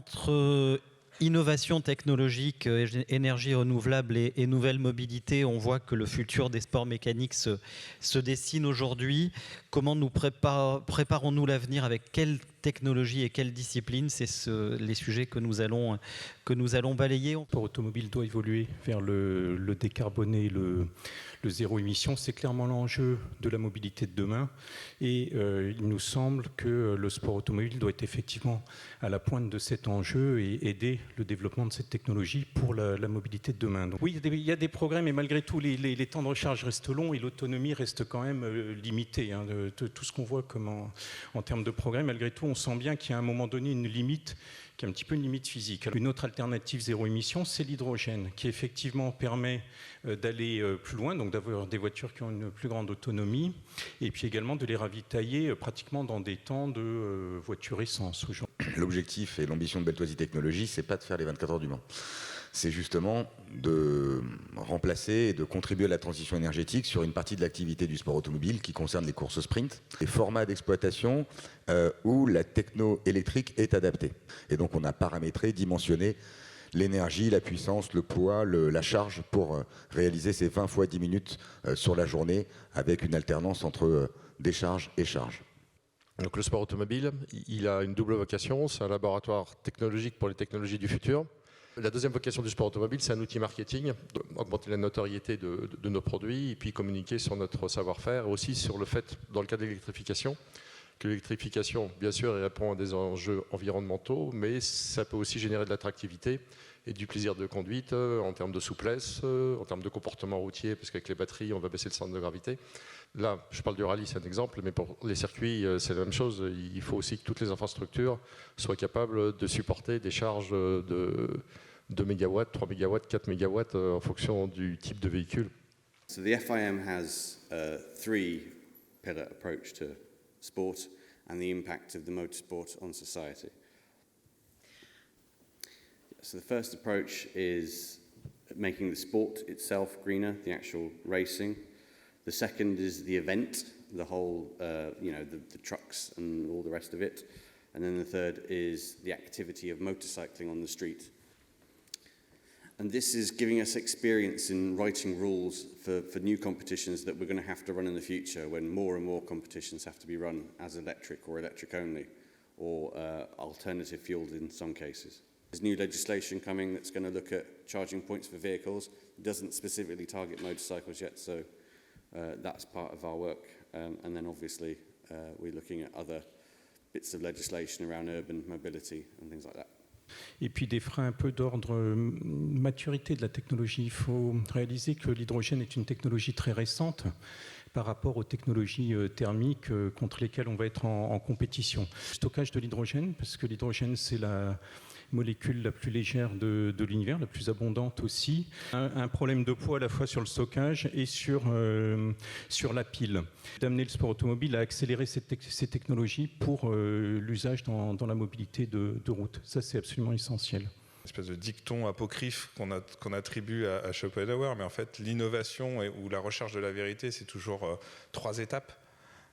entre innovation technologique, énergie renouvelable et nouvelle mobilité, on voit que le futur des sports mécaniques se dessine aujourd'hui. Comment nous préparons-nous l'avenir, avec quelle technologie et quelle discipline? C'est les sujets que nous allons balayer. Le sport automobile doit évoluer vers le décarboné, le zéro émission. C'est clairement l'enjeu de la mobilité de demain. Et il nous semble que le sport automobile doit être effectivement à la pointe de cet enjeu et aider le développement de cette technologie pour la mobilité de demain. Donc, oui, il y a des progrès, mais malgré tout, les temps de recharge restent longs et l'autonomie reste quand même limitée. Tout ce qu'on voit en termes de progrès, malgré tout, on sent bien qu'il y a à un moment donné une limite, qui est un petit peu une limite physique. Une autre alternative zéro émission, c'est l'hydrogène, qui effectivement permet d'aller plus loin, donc d'avoir des voitures qui ont une plus grande autonomie, et puis également de les ravitailler pratiquement dans des temps de voitures essence. L'objectif et l'ambition de Beltoisi Technologies, c'est pas de faire les 24 heures du Mans. C'est justement de remplacer et de contribuer à la transition énergétique sur une partie de l'activité du sport automobile qui concerne les courses sprint, les formats d'exploitation où la techno électrique est adaptée. Et donc on a paramétré, dimensionné l'énergie, la puissance, le poids, la charge pour réaliser ces 20 fois 10 minutes sur la journée avec une alternance entre décharge et charge. Donc le sport automobile, il a une double vocation, c'est un laboratoire technologique pour les technologies du futur. La deuxième vocation du sport automobile, c'est un outil marketing, augmenter la notoriété de nos produits et puis communiquer sur notre savoir-faire, et aussi sur le fait, dans le cas de l'électrification, que l'électrification, bien sûr, elle répond à des enjeux environnementaux, mais ça peut aussi générer de l'attractivité et du plaisir de conduite en termes de souplesse, en termes de comportement routier, parce qu'avec les batteries, on va baisser le centre de gravité. Là, je parle du rallye, c'est un exemple, mais pour les circuits, c'est la même chose. Il faut aussi que toutes les infrastructures soient capables de supporter des charges de 2 MW, 3 MW, 4 MW en fonction du type de véhicule. So the FIM has a three-pillar approach to sport and the impact of the motorsport on society. So the first approach is making the sport itself greener, the actual racing. The second is the event, the whole, the trucks and all the rest of it. And then the third is the activity of motorcycling on the street. And this is giving us experience in writing rules for new competitions that we're going to have to run in the future, when more and more competitions have to be run as electric or electric only, or alternative fueled in some cases. There's new legislation coming that's going to look at charging points for vehicles. It doesn't specifically target motorcycles yet, so that's part of our work. And then obviously we're looking at other bits of legislation around urban mobility and things like that. Et puis des freins un peu d'ordre maturité de la technologie. Il faut réaliser que l'hydrogène est une technologie très récente par rapport aux technologies thermiques contre lesquelles on va être en compétition. Stockage de l'hydrogène, parce que l'hydrogène c'est la molécule la plus légère de l'univers, la plus abondante aussi. Un problème de poids à la fois sur le stockage et sur la pile. D'amener le sport automobile à accélérer ces technologies pour l'usage dans la mobilité de route. Ça, c'est absolument essentiel. Une espèce de dicton apocryphe qu'on attribue à Schopenhauer, mais en fait, l'innovation ou la recherche de la vérité, c'est toujours 3 étapes.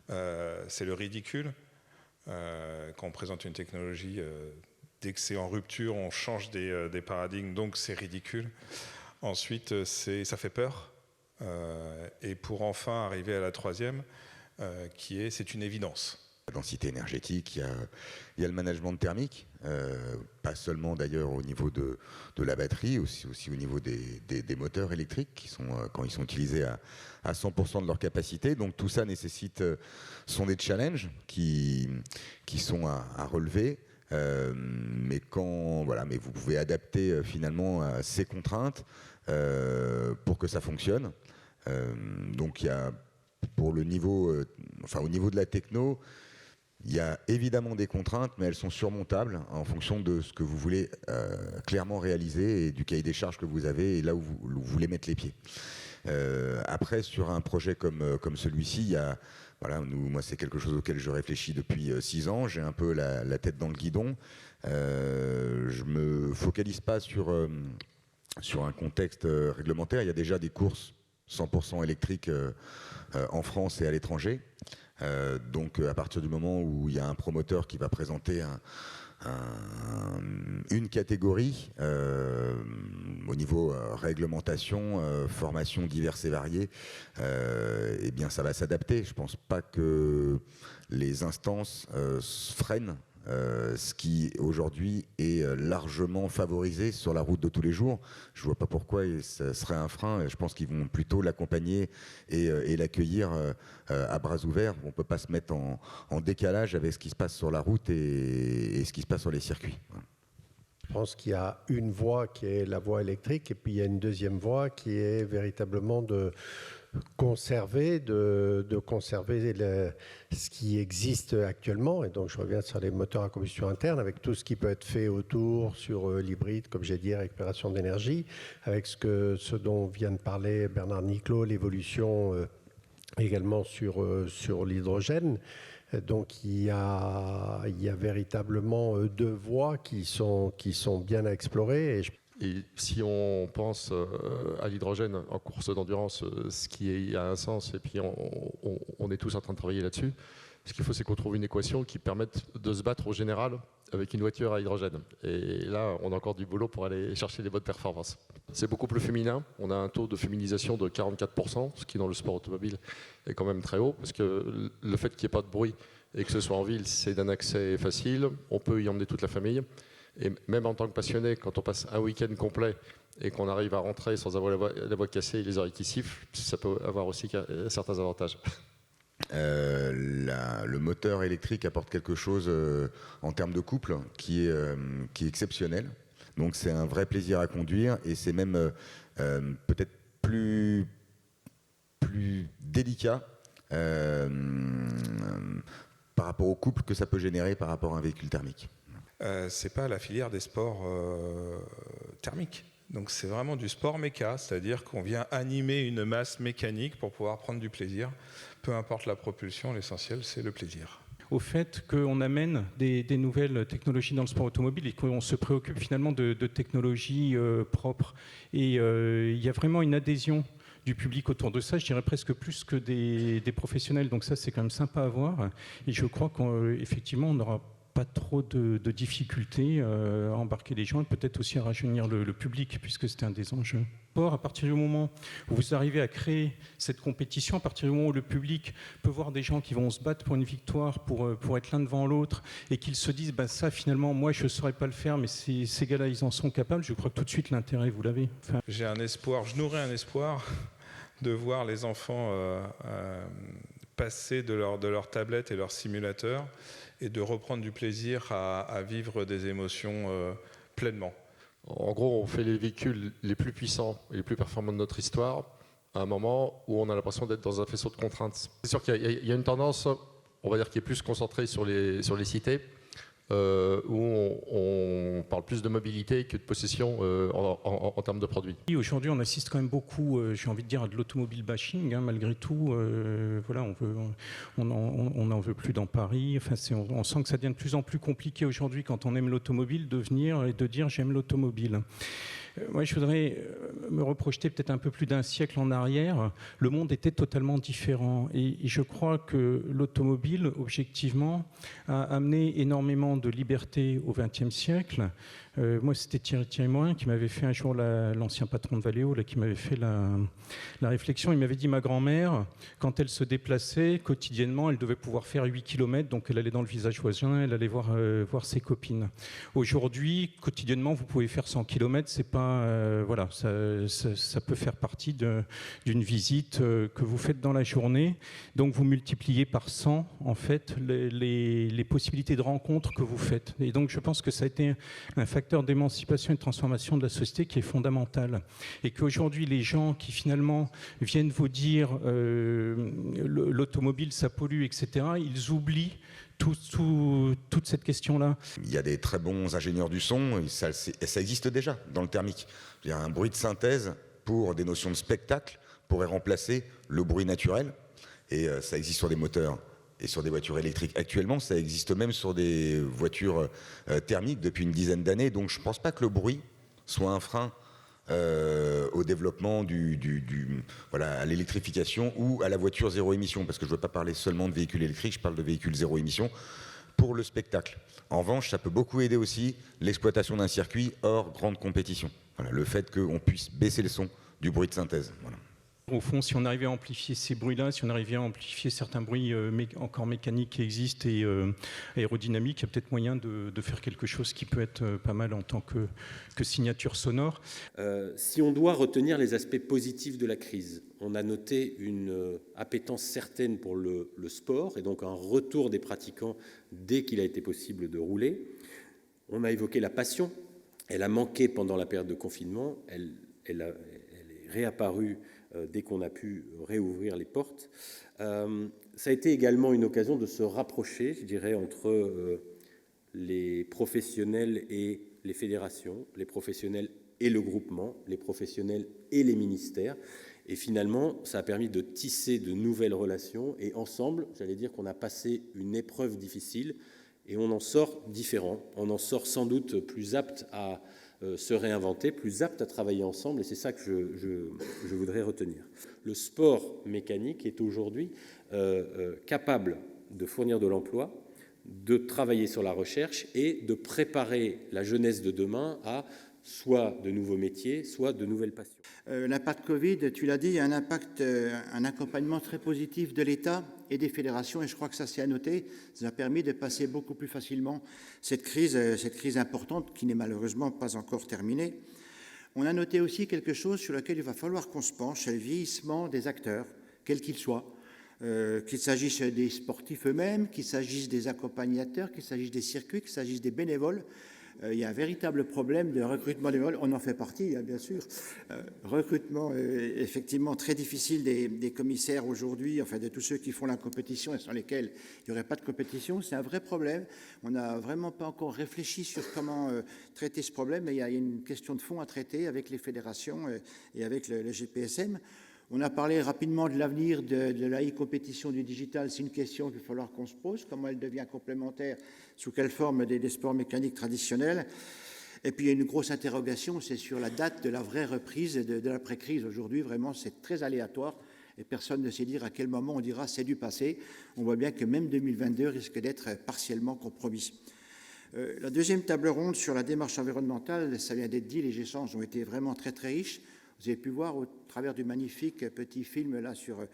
C'est le ridicule. Quand on présente une technologie, dès que c'est en rupture, on change des paradigmes, donc c'est ridicule. Ensuite, ça fait peur. Et pour enfin arriver à la troisième, c'est une évidence. La densité énergétique, il y a le management thermique, pas seulement d'ailleurs au niveau de la batterie, aussi au niveau des moteurs électriques qui sont, quand ils sont utilisés à 100% de leur capacité. Donc tout ça sont des challenges qui sont à relever. Mais vous pouvez adapter finalement ces contraintes pour que ça fonctionne. Donc il y a au niveau de la techno, il y a évidemment des contraintes, mais elles sont surmontables en fonction de ce que vous voulez clairement réaliser et du cahier des charges que vous avez et là où vous voulez mettre les pieds. Après, sur un projet comme celui-ci, moi c'est quelque chose auquel je réfléchis depuis 6 ans. J'ai un peu la tête dans le guidon. Je me focalise pas sur un contexte réglementaire. Il y a déjà des courses 100% électriques en France et à l'étranger. Donc à partir du moment où il y a un promoteur qui va présenter une catégorie au niveau réglementation, formation diverses et variées, eh bien ça va s'adapter. Je ne pense pas que les instances freinent ce qui aujourd'hui est largement favorisé sur la route de tous les jours. Je ne vois pas pourquoi ça serait un frein. Je pense qu'ils vont plutôt l'accompagner et l'accueillir à bras ouverts. On ne peut pas se mettre en décalage avec ce qui se passe sur la route et ce qui se passe sur les circuits. Je pense qu'il y a une voie qui est la voie électrique et puis il y a une deuxième voie qui est véritablement de conserver ce qui existe actuellement. Et donc je reviens sur les moteurs à combustion interne avec tout ce qui peut être fait autour sur l'hybride, comme j'ai dit, récupération d'énergie, avec ce dont vient de parler Bernard Niclot, l'évolution également sur l'hydrogène. Donc il y a véritablement deux voies qui sont bien à explorer. Et si on pense à l'hydrogène en course d'endurance, ce qui a un sens, et puis on est tous en train de travailler là-dessus, ce qu'il faut, c'est qu'on trouve une équation qui permette de se battre au général avec une voiture à hydrogène. Et là, on a encore du boulot pour aller chercher les bonnes performances. C'est beaucoup plus féminin. On a un taux de féminisation de 44%, ce qui dans le sport automobile est quand même très haut, parce que le fait qu'il n'y ait pas de bruit et que ce soit en ville, c'est d'un accès facile. On peut y emmener toute la famille. Et même en tant que passionné, quand on passe un week-end complet et qu'on arrive à rentrer sans avoir la voix cassée et les oreilles qui sifflent, ça peut avoir aussi certains avantages. Le moteur électrique apporte quelque chose en termes de couple qui est exceptionnel. Donc c'est un vrai plaisir à conduire et c'est même peut-être plus délicat par rapport au couple que ça peut générer par rapport à un véhicule thermique. C'est pas la filière des sports thermiques. Donc c'est vraiment du sport méca, c'est-à-dire qu'on vient animer une masse mécanique pour pouvoir prendre du plaisir. Peu importe la propulsion, l'essentiel c'est le plaisir. Au fait qu'on amène des nouvelles technologies dans le sport automobile et qu'on se préoccupe finalement de technologies propres. Et il y a vraiment une adhésion du public autour de ça, je dirais presque plus que des professionnels. Donc ça, c'est quand même sympa à voir. Et je crois qu'effectivement, on n'aura pas trop de difficultés à embarquer les gens et peut-être aussi à rajeunir le public, puisque c'était un des enjeux. À partir du moment où vous arrivez à créer cette compétition, à partir du moment où le public peut voir des gens qui vont se battre pour une victoire, pour être l'un devant l'autre, et qu'ils se disent ça finalement moi je ne saurais pas le faire, mais ces gars-là ils en sont capables, je crois que tout de suite l'intérêt vous l'avez. J'ai un espoir, je nourris un espoir de voir les enfants passer de leur tablette et leur simulateur et de reprendre du plaisir à vivre des émotions pleinement. En gros, on fait les véhicules les plus puissants et les plus performants de notre histoire à un moment où on a l'impression d'être dans un faisceau de contraintes. C'est sûr qu'il y a une tendance, on va dire, qui est plus concentrée sur les cités, où on parle plus de mobilité que de possession en termes de produits. Aujourd'hui, on assiste quand même beaucoup, j'ai envie de dire, à de l'automobile bashing, malgré tout. Voilà, on n'en veut plus dans Paris. Enfin, on sent que ça devient de plus en plus compliqué aujourd'hui, quand on aime l'automobile, de venir et de dire « j'aime l'automobile ». Moi, je voudrais me reprojeter peut-être un peu plus d'un siècle en arrière. Le monde était totalement différent. Et je crois que l'automobile, objectivement, a amené énormément de liberté au XXe siècle. Moi, c'était Thierry Morin qui m'avait fait un jour, l'ancien patron de Valeo, qui m'avait fait la réflexion. Il m'avait dit, ma grand-mère, quand elle se déplaçait quotidiennement, elle devait pouvoir faire 8 km, donc elle allait dans le village voisin, elle allait voir ses copines. Aujourd'hui, quotidiennement, vous pouvez faire 100 km, c'est pas, voilà, ça peut faire partie d'une visite que vous faites dans la journée. Donc vous multipliez par 100, en fait, les possibilités de rencontres que vous faites. Et donc je pense que ça a été un facteur d'émancipation et de transformation de la société qui est fondamental. Et qu'aujourd'hui, les gens qui finalement viennent vous dire l'automobile, ça pollue, etc., ils oublient toute cette question-là. Il y a des très bons ingénieurs du son, et ça existe déjà dans le thermique. Il y a un bruit de synthèse pour des notions de spectacle pourrait remplacer le bruit naturel, et ça existe sur des moteurs et sur des voitures électriques actuellement, ça existe même sur des voitures thermiques depuis une dizaine d'années. Donc je ne pense pas que le bruit soit un frein au développement à l'électrification ou à la voiture zéro émission, parce que je ne veux pas parler seulement de véhicules électriques, je parle de véhicules zéro émission. pour le spectacle. En revanche, ça peut beaucoup aider aussi l'exploitation d'un circuit hors grande compétition. Voilà, le fait qu'on puisse baisser le son du bruit de synthèse. Voilà. Au fond, si on arrivait à amplifier ces bruits-là, si on arrivait à amplifier certains bruits encore mécaniques qui existent et aérodynamiques, il y a peut-être moyen de faire quelque chose qui peut être pas mal en tant que signature sonore. Si on doit retenir les aspects positifs de la crise, on a noté une appétence certaine pour le sport et donc un retour des pratiquants dès qu'il a été possible de rouler. On a évoqué la passion. Elle a manqué pendant la période de confinement. Elle est réapparue dès qu'on a pu réouvrir les portes. Ça a été également une occasion de se rapprocher, je dirais, entre les professionnels et les fédérations, les professionnels et le groupement, les professionnels et les ministères. Et finalement, ça a permis de tisser de nouvelles relations. Et ensemble, j'allais dire qu'on a passé une épreuve difficile et on en sort différent. On en sort sans doute plus apte à se réinventer, plus apte à travailler ensemble, et c'est ça que je voudrais retenir. Le sport mécanique est aujourd'hui capable de fournir de l'emploi, de travailler sur la recherche et de préparer la jeunesse de demain à soit de nouveaux métiers, soit de nouvelles passions. L'impact Covid, tu l'as dit, a un accompagnement très positif de l'État et des fédérations, et je crois que ça c'est à noter. Ça a permis de passer beaucoup plus facilement cette crise importante qui n'est malheureusement pas encore terminée. On a noté aussi quelque chose sur lequel il va falloir qu'on se penche, c'est le vieillissement des acteurs, quels qu'ils soient. Qu'il s'agisse des sportifs eux-mêmes, qu'il s'agisse des accompagnateurs, qu'il s'agisse des circuits, qu'il s'agisse des bénévoles. Il y a un véritable problème de recrutement des bénévoles. On en fait partie, bien sûr. Recrutement, effectivement, très difficile des commissaires aujourd'hui, enfin de tous ceux qui font la compétition et sans lesquels il n'y aurait pas de compétition. C'est un vrai problème. On n'a vraiment pas encore réfléchi sur comment traiter ce problème, mais il y a une question de fond à traiter avec les fédérations et avec le GPSM. On a parlé rapidement de l'avenir de la e-compétition du digital. C'est une question qu'il va falloir qu'on se pose. Comment elle devient complémentaire? Sous quelle forme des sports mécaniques traditionnels? Et puis il y a une grosse interrogation, c'est sur la date de la vraie reprise de l'après-crise. Aujourd'hui, vraiment, c'est très aléatoire et personne ne sait dire à quel moment on dira c'est du passé. On voit bien que même 2022 risque d'être partiellement compromis. La deuxième table ronde sur la démarche environnementale, ça vient d'être dit, les échanges ont été vraiment très très riches. Vous avez pu voir au travers du magnifique petit film là sur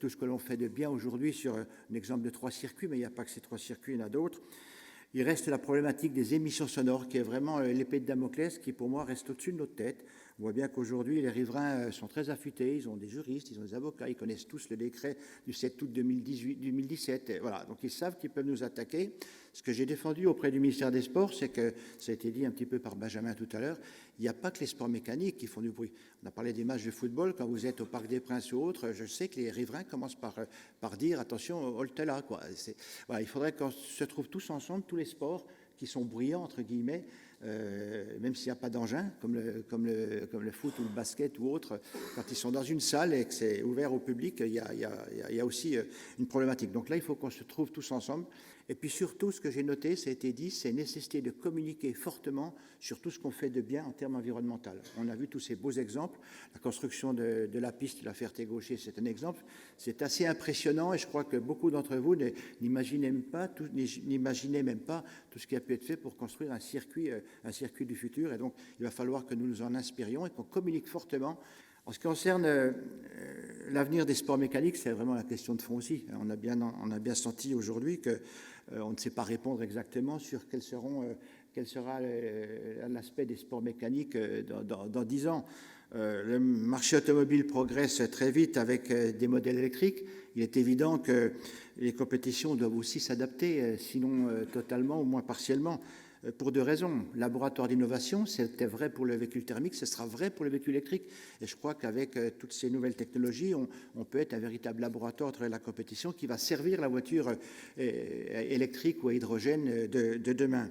tout ce que l'on fait de bien aujourd'hui sur un exemple de 3 circuits, mais il n'y a pas que ces 3 circuits, il y en a d'autres. Il reste la problématique des émissions sonores qui est vraiment l'épée de Damoclès qui pour moi reste au-dessus de notre tête. On voit bien qu'aujourd'hui les riverains sont très affûtés, ils ont des juristes, ils ont des avocats, ils connaissent tous le décret du 7 août 2017. Voilà, donc ils savent qu'ils peuvent nous attaquer. Ce que j'ai défendu auprès du ministère des Sports, c'est que, ça a été dit un petit peu par Benjamin tout à l'heure, il n'y a pas que les sports mécaniques qui font du bruit. On a parlé des matchs de football, quand vous êtes au Parc des Princes ou autre, je sais que les riverains commencent par dire attention, halte là, quoi. Voilà, il faudrait qu'on se trouve tous ensemble, tous les sports qui sont bruyants, entre guillemets, même s'il n'y a pas d'engin, comme le foot ou le basket ou autre, quand ils sont dans une salle et que c'est ouvert au public, il y a aussi une problématique. Donc là, il faut qu'on se trouve tous ensemble. Et puis surtout, ce que j'ai noté, ça a été dit, c'est nécessité de communiquer fortement sur tout ce qu'on fait de bien en termes environnementaux. On a vu tous ces beaux exemples. La construction de la piste de la Ferté-Gaucher, c'est un exemple. C'est assez impressionnant et je crois que beaucoup d'entre vous n'imaginaient même pas tout ce qui a pu être fait pour construire un circuit du futur. Et donc, il va falloir que nous nous en inspirions et qu'on communique fortement. En ce qui concerne l'avenir des sports mécaniques, c'est vraiment la question de fond aussi. On a bien senti aujourd'hui qu'on ne sait pas répondre exactement sur quel sera l'aspect des sports mécaniques dans 10 ans. Le marché automobile progresse très vite avec des modèles électriques. Il est évident que les compétitions doivent aussi s'adapter, sinon totalement, au moins partiellement. Pour 2 raisons. Laboratoire d'innovation, c'était vrai pour le véhicule thermique, ce sera vrai pour le véhicule électrique. Et je crois qu'avec toutes ces nouvelles technologies, on peut être un véritable laboratoire de la compétition qui va servir la voiture électrique ou à hydrogène de demain.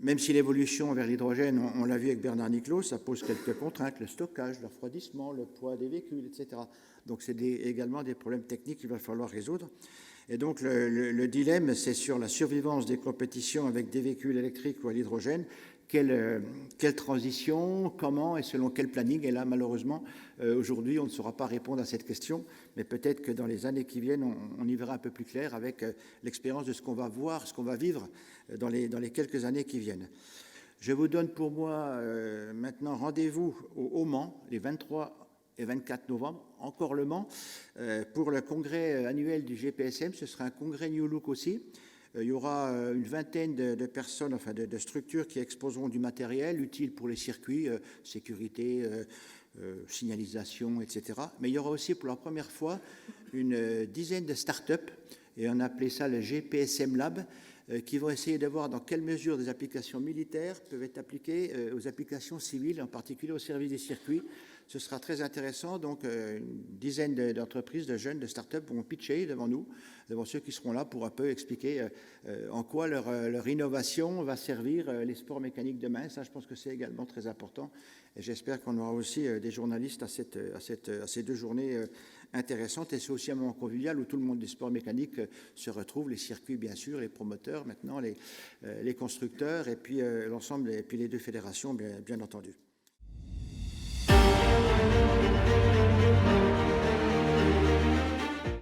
Même si l'évolution vers l'hydrogène, on l'a vu avec Bernard Niclot, ça pose quelques contraintes, le stockage, le refroidissement, le poids des véhicules, etc. Donc c'est également des problèmes techniques qu'il va falloir résoudre. Et donc le dilemme, c'est sur la survivance des compétitions avec des véhicules électriques ou à l'hydrogène. quelle transition, comment et selon quel planning. Et là, malheureusement, aujourd'hui, on ne saura pas répondre à cette question, mais peut-être que dans les années qui viennent, on y verra un peu plus clair avec l'expérience de ce qu'on va voir, ce qu'on va vivre dans les quelques années qui viennent. Je vous donne pour moi maintenant rendez-vous au Mans, les 23 et 24 novembre, encore le Mans, pour le congrès annuel du GPSM. Ce sera un congrès New Look aussi. Il y aura une vingtaine de personnes, enfin de structures qui exposeront du matériel utile pour les circuits, sécurité, signalisation, etc. Mais il y aura aussi pour la première fois une dizaine de start-up, et on a appelé ça le GPSM Lab, qui vont essayer de voir dans quelle mesure des applications militaires peuvent être appliquées aux applications civiles, en particulier au service des circuits. Ce sera très intéressant. Donc, une dizaine d'entreprises, de jeunes, de start-up vont pitcher devant nous, devant ceux qui seront là pour un peu expliquer en quoi leur innovation va servir les sports mécaniques demain. Ça, je pense que c'est également très important. Et j'espère qu'on aura aussi des journalistes à ces 2 journées intéressantes. Et c'est aussi un moment convivial où tout le monde des sports mécaniques se retrouve, les circuits bien sûr, les promoteurs maintenant, les constructeurs, et puis l'ensemble, et puis les 2 fédérations bien entendu.